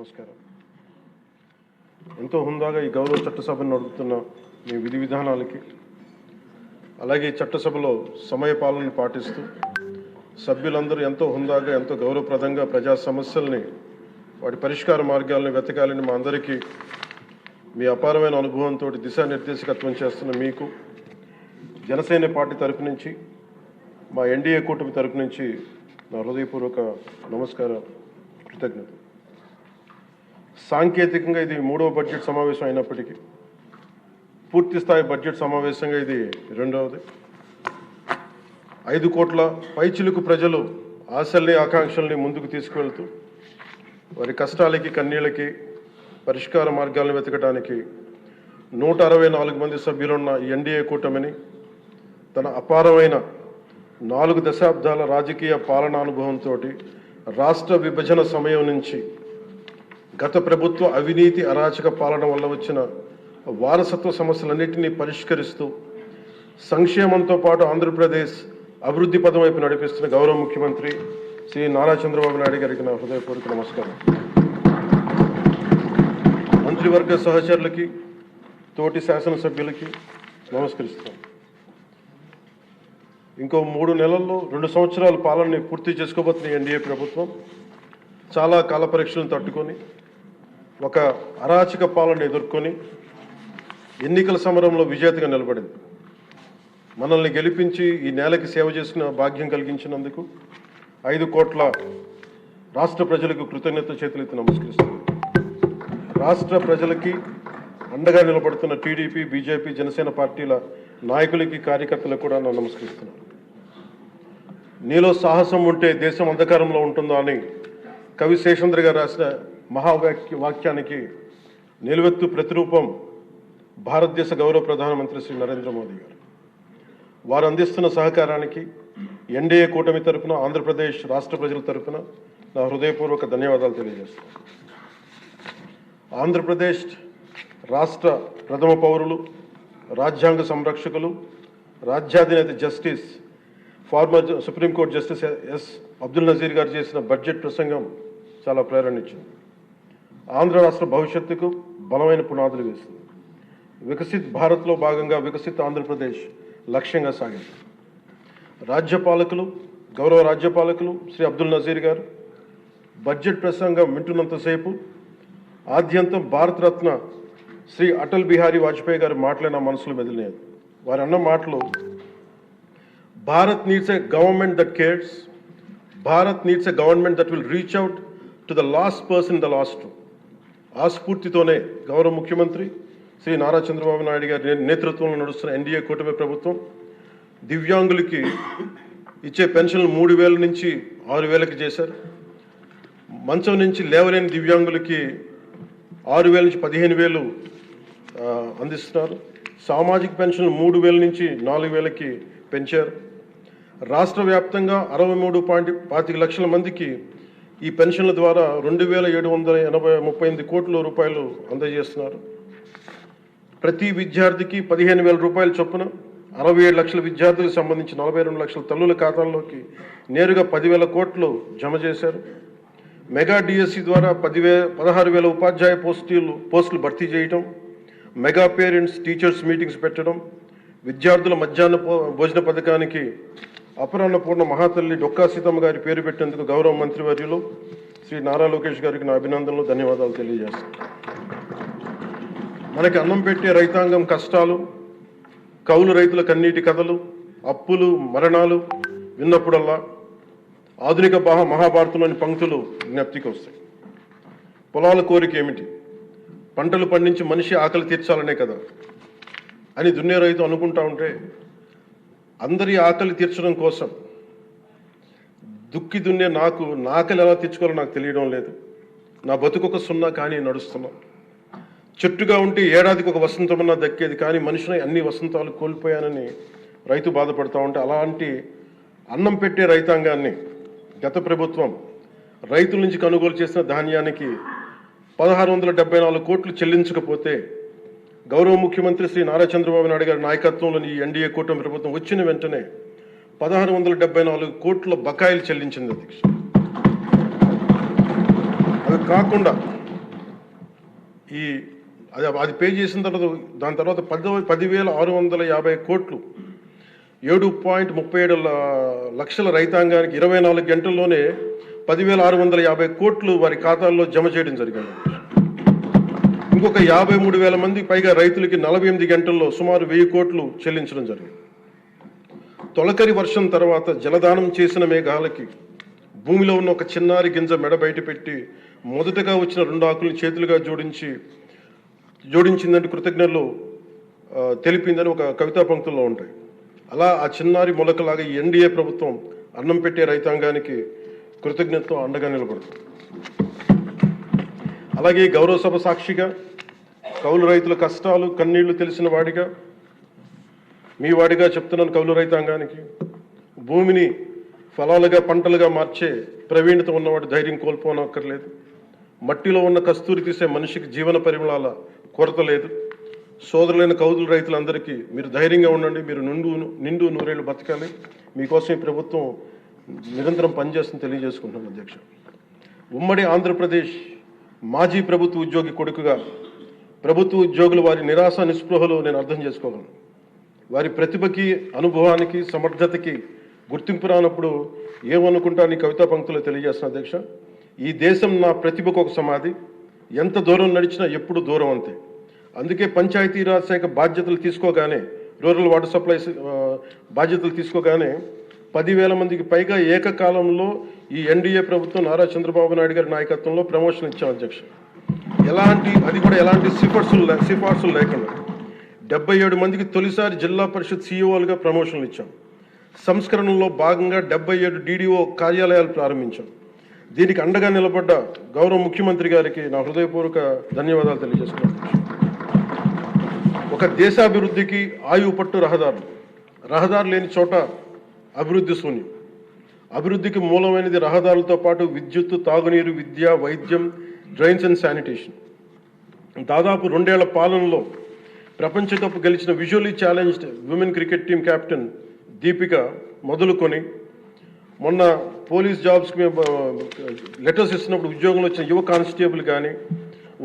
నమస్కారం. ఎంతో హుందాగా ఈ గౌరవ చట్టసభను నడుపుతున్న మీ విధి విధానాలకి, అలాగే చట్టసభలో సమయపాలన పాటిస్తూ సభ్యులందరూ ఎంతో హుందాగా, ఎంతో గౌరవప్రదంగా ప్రజా సమస్యల్ని, వాటి పరిష్కార మార్గాలను వెతకాలని మా అందరికీ మీ అపారమైన అనుభవంతో దిశానిర్దేశకత్వం చేస్తున్న మీకు జనసేన పార్టీ తరపు నుంచి, మా ఎన్డీఏ కూటమి తరపు నుంచి నా హృదయపూర్వక నమస్కారం, కృతజ్ఞత. సాంకేతికంగా ఇది 3వ బడ్జెట్ సమావేశం అయినప్పటికీ పూర్తి స్థాయి బడ్జెట్ సమావేశంగా ఇది 2వది. 5 కోట్ల పైచిలుకు ప్రజలు ఆశల్ని, ఆకాంక్షల్ని ముందుకు తీసుకువెళ్తూ వారి కష్టాలకి, కన్నీళ్ళకి పరిష్కార మార్గాలను వెతకడానికి 164 మంది సభ్యులున్న ఈ ఎన్డీఏ కూటమిని తన అపారమైన 4 దశాబ్దాల రాజకీయ పాలనానుభవంతో రాష్ట్ర విభజన సమయం నుంచి గత ప్రభుత్వ అవినీతి, అరాచక పాలన వల్ల వచ్చిన వారసత్వ సమస్యలన్నింటినీ పరిష్కరిస్తూ సంక్షేమంతో పాటు ఆంధ్రప్రదేశ్ అభివృద్ధి పదం వైపు నడిపిస్తున్న గౌరవ ముఖ్యమంత్రి శ్రీ నారా చంద్రబాబు నాయుడు గారికి నా హృదయపూర్వక నమస్కారం. మంత్రివర్గ సహచరులకి, తోటి శాసనసభ్యులకి నమస్కరిస్తాను. ఇంకో 3 నెలల్లో 2 సంవత్సరాల పాలనని పూర్తి చేసుకోబోతున్న ఎన్డీఏ ప్రభుత్వం చాలా కాల పరీక్షలను తట్టుకొని, ఒక అరాచక పాలన ఎదుర్కొని ఎన్నికల సమరంలో విజేతగా నిలబడింది. మనల్ని గెలిపించి ఈ నేలకి సేవ చేసిన భాగ్యం కలిగించినందుకు 5 కోట్ల రాష్ట్ర ప్రజలకు కృతజ్ఞత చేతులెత్తి నమస్కరిస్తున్నాను. రాష్ట్ర ప్రజలకి అండగా నిలబడుతున్న టీడీపీ, బీజేపీ, జనసేన పార్టీల నాయకులకి, కార్యకర్తలకు కూడా నేను నమస్కరిస్తున్నాను. నీలో సాహసం ఉంటే దేశం అంధకారంలో ఉంటుందా అని కవి శేషేంద్ర గారు రాసిన వాక్యానికి నిలువెత్తు ప్రతిరూపం భారతదేశ గౌరవ ప్రధానమంత్రి శ్రీ నరేంద్ర మోదీ గారు. వారు అందిస్తున్న సహకారానికి ఎన్డీఏ కూటమి తరఫున, ఆంధ్రప్రదేశ్ రాష్ట్ర ప్రజల తరఫున నా హృదయపూర్వక ధన్యవాదాలు తెలియజేస్తున్నాను. ఆంధ్రప్రదేశ్ రాష్ట్ర ప్రథమ పౌరులు, రాజ్యాంగ సంరక్షకులు, రాజ్యాధినేత justice, former supreme court justice S Abdul Nazeer గారు చేసిన బడ్జెట్ ప్రసంగం చాలా ప్రేరణ ఇచ్చింది. ఆంధ్ర రాష్ట్ర భవిష్యత్తుకు బలమైన పునాదులు వేస్తుంది. వికసిత్ భారత్లో భాగంగా వికసిత్ ఆంధ్రప్రదేశ్ లక్ష్యంగా సాగింది. గౌరవ రాజ్యపాలకులు శ్రీ అబ్దుల్ నజీర్ గారు బడ్జెట్ ప్రసంగం వింటున్నంతసేపు ఆద్యంతం భారతరత్న శ్రీ అటల్ బిహారీ వాజ్పేయి గారు మాటలే నా మనసులో మెదిలినాయి. వారు అన్న మాటలు, Bharat needs a government that cares, Bharat needs a government that will reach out to the last person the last. ఆ స్ఫూర్తితోనే గౌరవ ముఖ్యమంత్రి శ్రీ నారా చంద్రబాబు నాయుడు గారి నేతృత్వంలో నడుస్తున్న ఎన్డీఏ కూటమి ప్రభుత్వం దివ్యాంగులకి ఇచ్చే పెన్షన్లు 3,000 నుంచి 6,000కి చేశారు. మంచం నుంచి లేవలేని దివ్యాంగులకి 6,000 నుంచి 15,000 అందిస్తున్నారు. సామాజిక పెన్షన్లు 3,000 నుంచి 4,000కి పెంచారు. రాష్ట్ర వ్యాప్తంగా 63.25 లక్షల మందికి ఈ పెన్షన్ల ద్వారా 2,738 కోట్ల రూపాయలు అందజేస్తున్నారు. ప్రతి విద్యార్థికి 15,000 రూపాయల చొప్పున 67 లక్షల విద్యార్థులకు సంబంధించి 42 లక్షల తల్లుల ఖాతాల్లోకి నేరుగా 10,000 కోట్లు జమ చేశారు. మెగా డిఎస్సి ద్వారా 16,000 ఉపాధ్యాయ పోస్టులు భర్తీ చేయటం, మెగా పేరెంట్స్ టీచర్స్ మీటింగ్స్ పెట్టడం, విద్యార్థుల మధ్యాహ్న భోజన పథకానికి అపరాన్నపూర్ణ మహాతల్లి డొక్కా సీతమ్మ గారి పేరు పెట్టేందుకు గౌరవ మంత్రివర్యులు శ్రీ నారా లోకేష్ గారికి నా అభినందనలు, ధన్యవాదాలు తెలియజేస్తాను. మనకి అన్నం పెట్టే రైతాంగం కష్టాలు, కౌలు రైతుల కన్నీటి కథలు, అప్పులు, మరణాలు విన్నప్పుడల్లా ఆధునిక మహాభారతంలోని పంక్తులు జ్ఞప్తికి వస్తాయి. పొలాల కోరిక ఏమిటి? పంటలు పండించి మనిషి ఆకలి తీర్చాలనే కదా అని దున్నే రైతు అనుకుంటా ఉంటే, అందరి ఆకలి తీర్చడం కోసం దుక్కి దున్నే నా ఆకలి ఎలా తీర్చుకోవాలో నాకు తెలియడం లేదు. నా బతుకొక సున్నా కానీ నడుస్తున్నా. చెట్టుగా ఉంటే ఏడాదికి ఒక వసంతమన్నా దక్కేది, కానీ మనిషిని అన్ని వసంతాలు కోల్పోయానని రైతు బాధపడతా ఉంటే, అలాంటి అన్నం పెట్టే రైతాంగాన్ని గత ప్రభుత్వం రైతుల నుంచి కొనుగోలు చేసిన ధాన్యానికి 1,674 కోట్లు చెల్లించకపోతే గౌరవ ముఖ్యమంత్రి శ్రీ నారా చంద్రబాబు నాయుడు గారి నాయకత్వంలోని ఈ ఎన్డీఏ కూటమి ప్రభుత్వం వచ్చిన వెంటనే 1,674 కోట్ల బకాయిలు చెల్లించింది. అధ్యక్ష, అవి కాకుండా ఈ అది పే చేసిన తర్వాత దాని తర్వాత 10,650 కోట్లు 7.37 లక్షల రైతాంగానికి 24 గంటల్లోనే 10,650 కోట్లు వారి ఖాతాల్లో జమ చేయడం జరిగింది. ఇంకొక 53,000 మంది పైగా రైతులకి 48 గంటల్లో సుమారు 1,000 కోట్లు చెల్లించడం జరిగింది. తొలకరి వర్షం తర్వాత జలదానం చేసిన మేఘాలకి భూమిలో ఉన్న ఒక చిన్నారి గింజ మెడ బయట పెట్టి మొదటగా వచ్చిన 2 ఆకులను చేతులుగా జోడించిందంటే కృతజ్ఞతలు తెలిపిందని ఒక కవితా పంక్తుల్లో ఉంటాయి. అలా ఆ చిన్నారి మొలకలాగా ఈ ఎన్డీఏ ప్రభుత్వం అన్నం పెట్టే రైతాంగానికి కృతజ్ఞతతో అండగా నిలబడుతుంది. అలాగే గౌరవ సభ సాక్షిగా కౌలు రైతుల కష్టాలు కన్నీళ్లు తెలిసిన వాడిగా మీ వాడిగా చెప్తున్నాను. కౌలు రైతాంగానికి భూమిని ఫలాలుగా పంటలుగా మార్చే ప్రవీణత ఉన్నవాడు ధైర్యం కోల్పోనక్కర్లేదు. మట్టిలో ఉన్న కస్తూరి తీసే మనిషికి జీవన పరిమళాల కొరత లేదు. సోదరులైన కౌలు రైతులందరికీ మీరు ధైర్యంగా ఉండండి. మీరు నిండు నూరేళ్లు బతకాలి. మీకోసం ఈ ప్రభుత్వం నిరంతరం పనిచేస్తుందని తెలియజేసుకుంటున్నాను అధ్యక్ష. ఉమ్మడి ఆంధ్రప్రదేశ్ మాజీ ప్రభుత్వ ఉద్యోగి కొడుకుగా ప్రభుత్వ ఉద్యోగులు వారి నిరాశ నిస్పృహలు నేను అర్థం చేసుకోగలను. వారి ప్రతిభకి అనుభవానికి సమర్థతకి గుర్తింపు రానప్పుడు ఏమనుకుంటాను కవితా పంక్తులు తెలియజేస్తున్న అధ్యక్ష. ఈ దేశం నా ప్రతిభకు ఒక సమాధి, ఎంత దూరం నడిచినా ఎప్పుడు దూరం అంతే. అందుకే పంచాయతీరాజ్ శాఖ బాధ్యతలు తీసుకోగానే రూరల్ వాటర్ సప్లై బాధ్యతలు తీసుకోగానే 10,000 మందికి పైగా ఏకకాలంలో ఈ ఎన్డీఏ ప్రభుత్వం నారా చంద్రబాబు నాయుడు గారి నాయకత్వంలో ప్రమోషన్ ఇచ్చాం అధ్యక్ష. ఎలాంటి సిఫార్సులు లేకుండా 77 మందికి తొలిసారి జిల్లా పరిషత్ సీఈఓలుగా ప్రమోషన్లు ఇచ్చాం. సంస్కరణలో భాగంగా 77 డీడీఓ కార్యాలయాలు ప్రారంభించాం. దీనికి అండగా నిలబడ్డ గౌరవ ముఖ్యమంత్రి గారికి నా హృదయపూర్వక ధన్యవాదాలు తెలియజేస్తున్నాను. ఒక దేశాభివృద్ధికి ఆయువు పట్టు రహదారులు లేని చోట అభివృద్ధి శూన్యం. అభివృద్ధికి మూలమైనది రహదారులతో పాటు విద్యుత్తు, తాగునీరు, విద్య, వైద్యం, డ్రైన్స్ అండ్ శానిటేషన్. దాదాపు 2 ఏళ్ల పాలనలో ప్రపంచ కప్ గెలిచిన visually challenged women cricket team captain Deepika మొదలుకొని మొన్న పోలీస్ జాబ్స్కి మేము లెటర్స్ ఇస్తున్నప్పుడు ఉద్యోగంలో వచ్చిన యువ కానిస్టేబుల్ కానీ,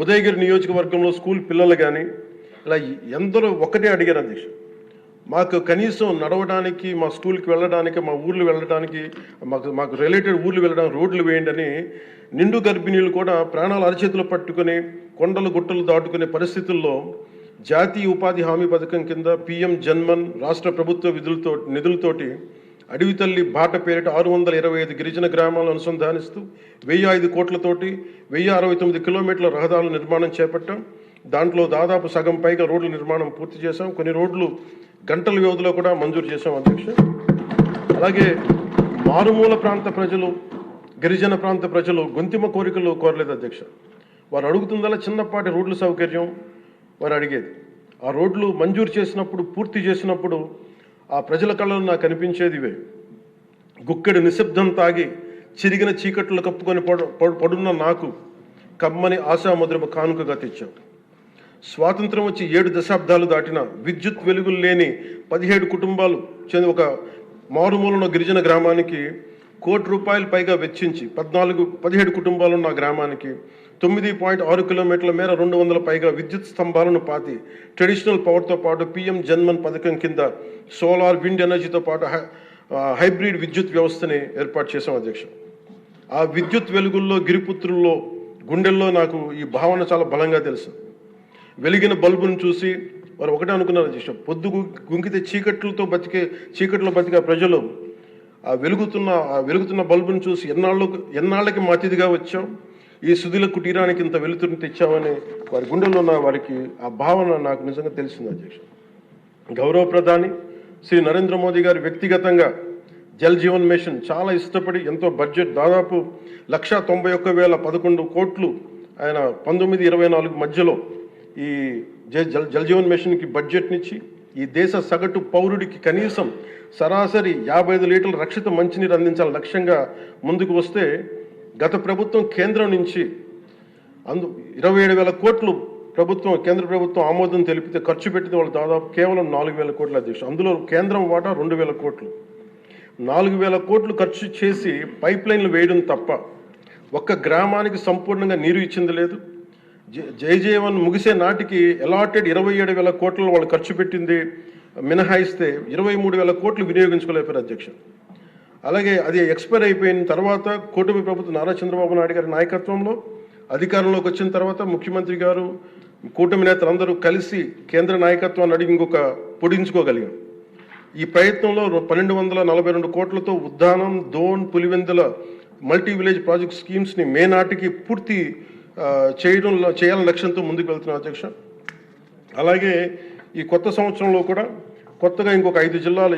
ఉదయగిరి నియోజకవర్గంలో స్కూల్ పిల్లలు కానీ ఇలా ఎందరో ఒకటే అడిగారు అధ్యక్ష. మాకు కనీసం నడవడానికి, మా స్కూల్కి వెళ్ళడానికి, మా ఊర్లు వెళ్ళడానికి, మాకు రిలేటెడ్ ఊర్లు వెళ్ళడానికి రోడ్లు వేయండి అని నిండు గర్భిణీలు కూడా ప్రాణాలు అరచేతులు పట్టుకుని కొండలు గుట్టలు దాటుకునే పరిస్థితుల్లో జాతీయ ఉపాధి హామీ పథకం కింద PM జన్మన్ రాష్ట్ర ప్రభుత్వ నిధులతోటి అడవి తల్లి బాట పేరిట 625 గిరిజన గ్రామాలను అనుసంధానిస్తూ 1,005 కోట్లతోటి 1,069 కిలోమీటర్ల రహదారుల నిర్మాణం చేపట్టాం. దాంట్లో దాదాపు సగం పైగా రోడ్ల నిర్మాణం పూర్తి చేశాం. కొన్ని రోడ్లు గంటల వ్యవధిలో కూడా మంజూరు చేశాం అధ్యక్ష. అలాగే మారుమూల ప్రాంత ప్రజలు, గిరిజన ప్రాంత ప్రజలు గొంతిమ కోరికలు కోరలేదు అధ్యక్ష. వారు అడుగుతుందల్లా చిన్నపాటి రోడ్ల సౌకర్యం వారు అడిగేది. ఆ రోడ్లు మంజూరు చేసినప్పుడు, పూర్తి చేసినప్పుడు ఆ ప్రజల కళ్ళలో నాకు అనిపించేది ఇవే. గుక్కెడు నిశ్శబ్దం తాగి చిరిగిన చీకట్లు కప్పుకొని పడున్న నాకు కమ్మని ఆశామధురమ కానుకగా తెచ్చాం. స్వాతంత్రం వచ్చి 7 దశాబ్దాలు దాటిన విద్యుత్ వెలుగులు లేని 17 కుటుంబాలు చెంది ఒక మారుమూలన గిరిజన గ్రామానికి ₹1 కోటి పైగా వెచ్చించి 17 కుటుంబాలున్న గ్రామానికి 9.6 కిలోమీటర్ల మేర 200 పైగా విద్యుత్ స్తంభాలను పాతి ట్రెడిషనల్ పవర్తో పాటు PM జన్మన్ పథకం కింద సోలార్, విండ్ ఎనర్జీతో పాటు హైబ్రిడ్ విద్యుత్ వ్యవస్థని ఏర్పాటు చేశాం అధ్యక్ష. ఆ విద్యుత్ వెలుగుల్లో, గిరిపుత్రుల్లో, గుండెల్లో నాకు ఈ భావన చాలా బలంగా తెలుసు. వెలిగిన బల్బును చూసి వారు ఒకటే అనుకున్నారు అధ్యక్ష, పొద్దు గుంకితే చీకట్లో బతికే ప్రజలు ఆ వెలుగుతున్న బల్బును చూసి ఎన్నాళ్ళకి మా అతిథిగా వచ్చాం, ఈ సుధీల కుటీరానికి ఇంత వెలుతురుని తెచ్చామని వారి గుండెల్లో ఉన్న వారికి ఆ భావన నాకు నిజంగా తెలిసింది అధ్యక్ష. గౌరవ ప్రధాని శ్రీ నరేంద్ర మోదీ గారు వ్యక్తిగతంగా జల్ జీవన్ మిషన్ చాలా ఇష్టపడి ఎంతో బడ్జెట్ దాదాపు 191,011 కోట్లు ఆయన 1924 మధ్యలో ఈ జల్ జీవన్ మిషన్కి బడ్జెట్నిచ్చి ఈ దేశ సగటు పౌరుడికి కనీసం సరాసరి 55 లీటర్ల రక్షిత మంచినీరు అందించాలని లక్ష్యంగా ముందుకు వస్తే గత ప్రభుత్వం కేంద్రం నుంచి 27,000 కోట్లు కేంద్ర ప్రభుత్వం ఆమోదం తెలిపితే ఖర్చు పెట్టింది వాళ్ళు దాదాపు కేవలం 4,000 కోట్ల అధ్యక్ష. అందులో కేంద్రం వాటా 2,000 కోట్లు. 4,000 కోట్లు ఖర్చు చేసి పైప్ లైన్లు వేయడం తప్ప ఒక్క గ్రామానికి సంపూర్ణంగా నీరు ఇచ్చింది లేదు. జైజీవన్ ముగిసే నాటికి అలాటెడ్ 27,000 కోట్లు వాళ్ళు ఖర్చు పెట్టింది మినహాయిస్తే 23,000 కోట్లు వినియోగించుకోలేపారు అధ్యక్ష. అలాగే అది ఎక్స్పైర్ అయిపోయిన తర్వాత కూటమి ప్రభుత్వం నారా చంద్రబాబు నాయుడు గారి నాయకత్వంలో అధికారంలోకి వచ్చిన తర్వాత ముఖ్యమంత్రి గారు కూటమి నేతలందరూ కలిసి కేంద్ర నాయకత్వాన్ని అడిగి ఇంకొక పొడించుకోగలిగాం. ఈ ప్రయత్నంలో 1242 కోట్లతో Uddanam, Dhone, Pulivendula multi village project స్కీమ్స్ని మే నాటికి పూర్తి చేయాలని లక్ష్యంతో ముందుకు వెళ్తున్నాం అధ్యక్ష. అలాగే ఈ కొత్త సంవత్సరంలో కూడా కొత్తగా ఇంకొక 5 జిల్లాలు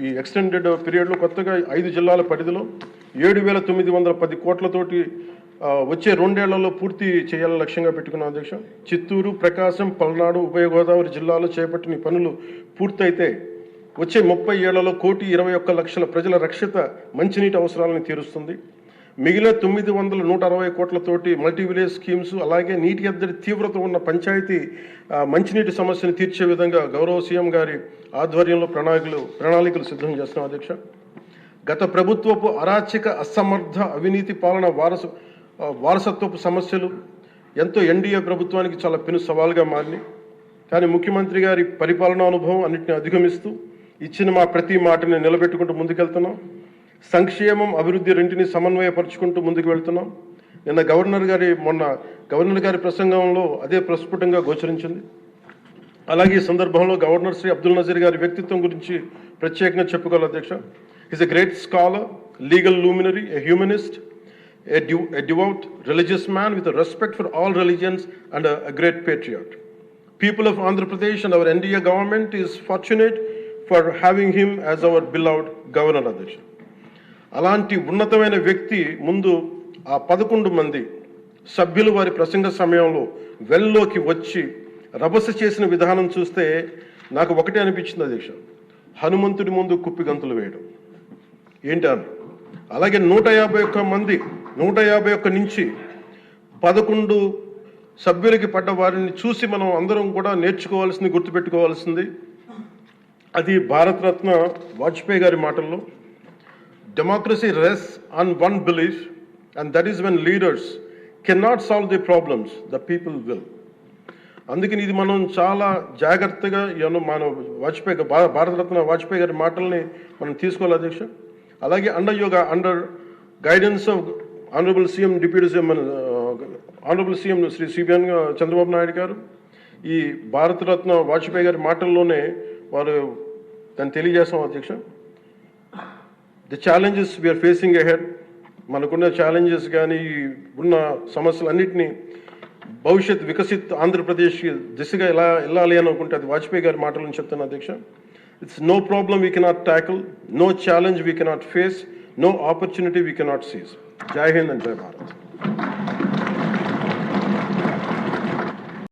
ఈ ఎక్స్టెండెడ్ పీరియడ్లో కొత్తగా 5 జిల్లాల పరిధిలో 7,910 కోట్లతోటి వచ్చే 2 ఏళ్లలో పూర్తి చేయాలని లక్ష్యంగా పెట్టుకున్నాం అధ్యక్ష. చిత్తూరు, ప్రకాశం, పల్నాడు, ఉభయ గోదావరి జిల్లాలో చేపట్టిన పనులు పూర్తయితే వచ్చే 30 ఏళ్లలో 1,21,00,000 ప్రజల రక్షిత మంచినీటి అవసరాలను తీరుస్తుంది. మిగిలిన 960 కోట్లతోటి మల్టీ విలేజ్ స్కీమ్స్, అలాగే నీటి ఎద్దడి తీవ్రత ఉన్న పంచాయతీ మంచినీటి సమస్యను తీర్చే విధంగా గౌరవ సీఎం గారి ఆధ్వర్యంలో ప్రణాళికలు సిద్ధం చేస్తున్నాం అధ్యక్ష. గత ప్రభుత్వపు అరాచక, అసమర్థ, అవినీతి పాలన వారసత్వపు సమస్యలు ఎంతో ఎన్డీఏ ప్రభుత్వానికి చాలా పెను సవాల్గా మారినాయి. కానీ ముఖ్యమంత్రి గారి పరిపాలనా అనుభవం అన్నింటినీ అధిగమిస్తూ ఇచ్చిన ప్రతి మాటని నిలబెట్టుకుంటూ ముందుకెళ్తున్నాం. సంక్షేమం, అభివృద్ధి రెంటిని సమన్వయపరుచుకుంటూ ముందుకు వెళ్తున్నాం. మొన్న గవర్నర్ గారి ప్రసంగంలో అదే ప్రస్ఫుటంగా గోచరించింది. అలాగే ఈ సందర్భంలో గవర్నర్ శ్రీ అబ్దుల్ నజీర్ గారి వ్యక్తిత్వం గురించి ప్రత్యేకంగా చెప్పుకోవాలి అధ్యక్ష. Is a great scholar, legal luminary, a humanist, a devout religious man with a respect for all religions and a great patriot. People of Andhra Pradesh and our NDA government is fortunate for having him as our beloved governor అధ్యక్ష. అలాంటి ఉన్నతమైన వ్యక్తి ముందు ఆ 11 మంది సభ్యులు వారి ప్రసంగ సమయంలో వెల్లోకి వచ్చి రభస చేసిన విధానం చూస్తే నాకు ఒకటే అనిపించింది అధ్యక్ష, హనుమంతుడి ముందు కుప్పి గంతులు వేయడం ఏంటి అని. అలాగే 151 నుంచి 11 సభ్యులకి పడ్డ వారిని చూసి మనం అందరం కూడా నేర్చుకోవాల్సింది, గుర్తుపెట్టుకోవాల్సింది అది భారతరత్న వాజ్పేయి గారి మాటల్లో, democracy రెsts on one belief, and that is when leaders cannot solve the problems, the people will. అందుకని ఇది మనం చాలా జాగ్రత్తగా మన భారతరత్న వాజ్పేయి గారి మాటల్ని మనం తీసుకోవాలి అధ్యక్ష. అలాగే under guidance of honourable CM deputy CM honourable CM Shri CBN Chandrababu Naidu గారు ఈ భారతరత్న వాజ్పేయి గారి మాటల్లోనే వారు దాన్ని తెలియజేస్తాం అధ్యక్ష. The challenges we are facing ahead, మనకున్న ఛాలెంజెస్ కానీ ఉన్న సమస్యలన్నింటినీ భవిష్యత్ వికసిత్ ఆంధ్రప్రదేశ్ దిశగా ఎలా వెళ్ళాలి అని అనుకుంటే అది వాజ్పేయి గారి మాటలను చెప్తాను అధ్యక్ష. It's no problem we cannot tackle, no challenge we cannot face, no opportunity we cannot seize. Jai Hind and Jai Bharat.